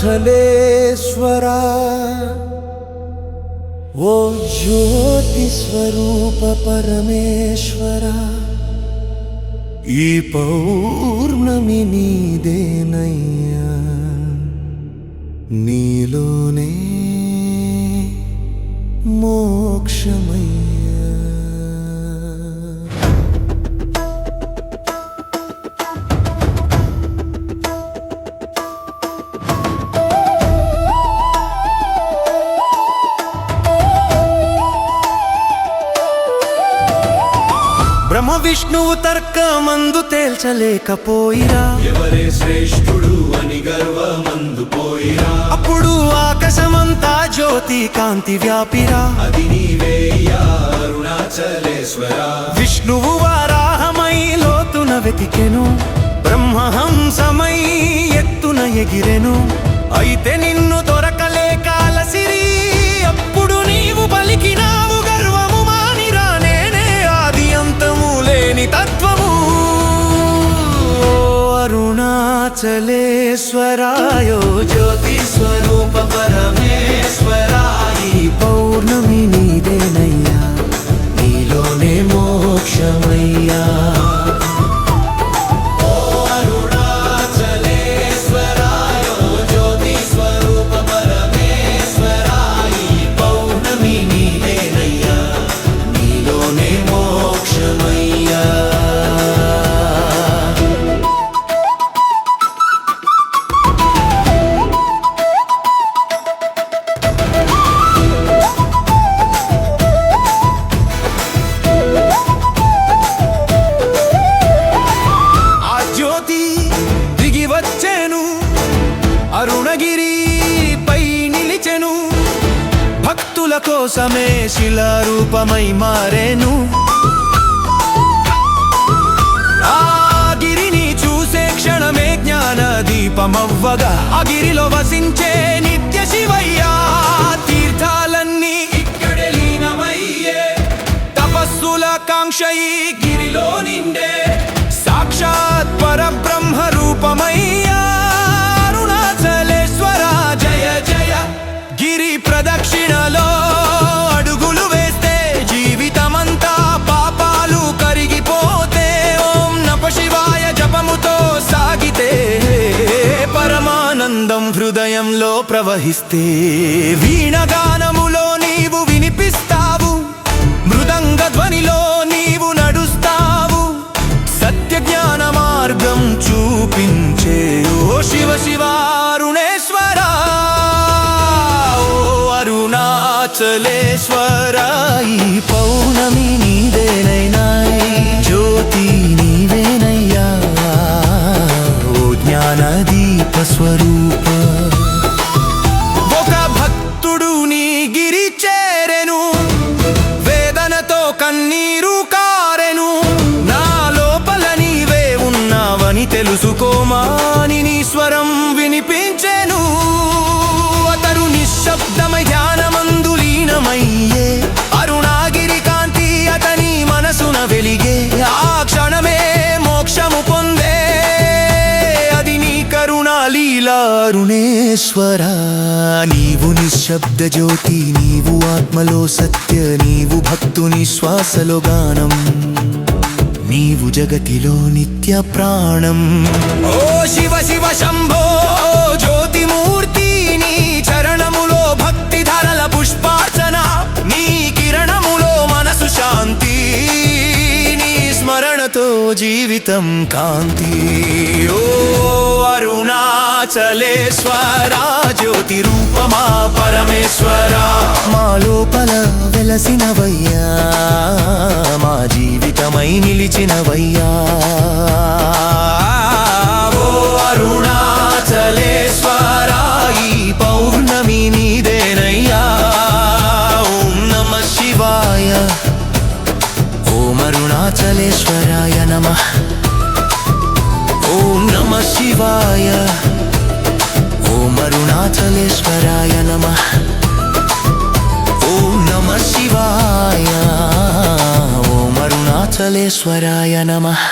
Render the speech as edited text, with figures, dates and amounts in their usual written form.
అరుణాచలేశ్వరా ఓ జ్యోతి స్వరూప పరమేశ్వరా ఈ పౌర్ణమి నీదేనయ్యా నీలోనే మోక్షమయ్యా బ్రహ్మ విష్ణువు తర్కమందు తేల్చలేకపోయిరా ఎవరే శ్రేష్ఠుడు అని గర్వమందు పోయిరా అప్పుడు ఆకాశమంతా జ్యోతి కాంతి వ్యాపిరా అది నీవేయ్యా అరుణాచలేశ్వరా విష్ణువు వారాహమై లోతున వెతికెను బ్రహ్మహంసమై ఎత్తున ఎగిరెను అయితే నిన్ను దొరకలేక అలసిరి అప్పుడు నీవు పలికినావు గర్వము మానిరా నేనే ఆది అంతము లేని తత్వము అరుణాచలేశ్వరాయో జ్యోతి స్వరూప పరమేశ్వరా ఈ పౌర్ణమి నీదేనయ్యా నీలోనే మోక్షమయ్యా అరుణగిరి పై నిలిచెను భక్తుల కోసమే శిలారూపమై మారేను ఆ గిరిని చూసే క్షణమే జ్ఞాన దీపమవ్వగా ఆ గిరిలో వసించే నిత్య శివయ్యా తీర్థాలన్నీ ఇక్కడే లీనమయ్యే తపస్సుల కాంక్ష ఈ గిరిలో నిండే సాక్షాత్ పరబ్రహ్మ రూపమయ్యా ప్రదక్షిణలో అడుగులు వేస్తే జీవితమంతా పాపాలు కరిగిపోతే ఓం నమ శివాయ జపముతో సాగితే పరమానందం హృదయంలో ప్రవహిస్తే వీణగానములో నీవు వినిపిస్తావు మృదంగ ధ్వనిలో నీవు నడుస్తావు సత్య జ్ఞాన మార్గం చూపించే ఓ శివ శివారుణేశ్వరా అరుణాచలేశ్వరా ఈ పౌర్ణమి నీదేనైనా జ్యోతి నీవేనయ్యా ఓ జ్ఞాన దీప స్వరూప ఒక భక్తుడు నీ గిరి చేరెను వేదనతో కన్నీరు కారెను నా లోపల నీవే ఉన్నావని తెలుసుకోమాని నీ స్వరం వినిపించెను అతడు నిశ్శబ్దమై ధ్యానమందు లీనమయ్యే అరుణాగిరి కాంతి అతని మనసున వెలిగే ఆ క్షణమే మోక్షము పొందే అది నీ కరుణా లీలా అరుణేశ్వరా నీవు నిశ్శబ్ద జ్యోతి నీవు ఆత్మలో సత్య నీవు భక్తుని శ్వాసలో గానం నీవు జగతిలో నిత్య ప్రాణం ఓ శివ శివ శంభో జ్యోతిమూర్తి నీ చరణములో భక్తి ధరల పుష్పార్చన నీ కిరణములో మనసు శాంతి నీ స్మరణతో జీవితం కాంతి ఓ అరుణాచలేశ్వరా జ్యోతి రూపమా పరమేశ్వరా మా లోపల వెలసినవయ్యా మా జీవితమై నిలిచినవయ్యా ఓ అరుణాచలేశ్వరా ఈ పౌర్ణమి నీదేనయ్యా ఓం నమ శివాయ ఓం అరుణాచలేశ్వరాయ నమః ఓం నమ శివాయ ఓం అరుణాచలేశ్వరాయ నమః ఓం నమ శివాయ ఓం అరుణాచలేశ్వరాయ నమః।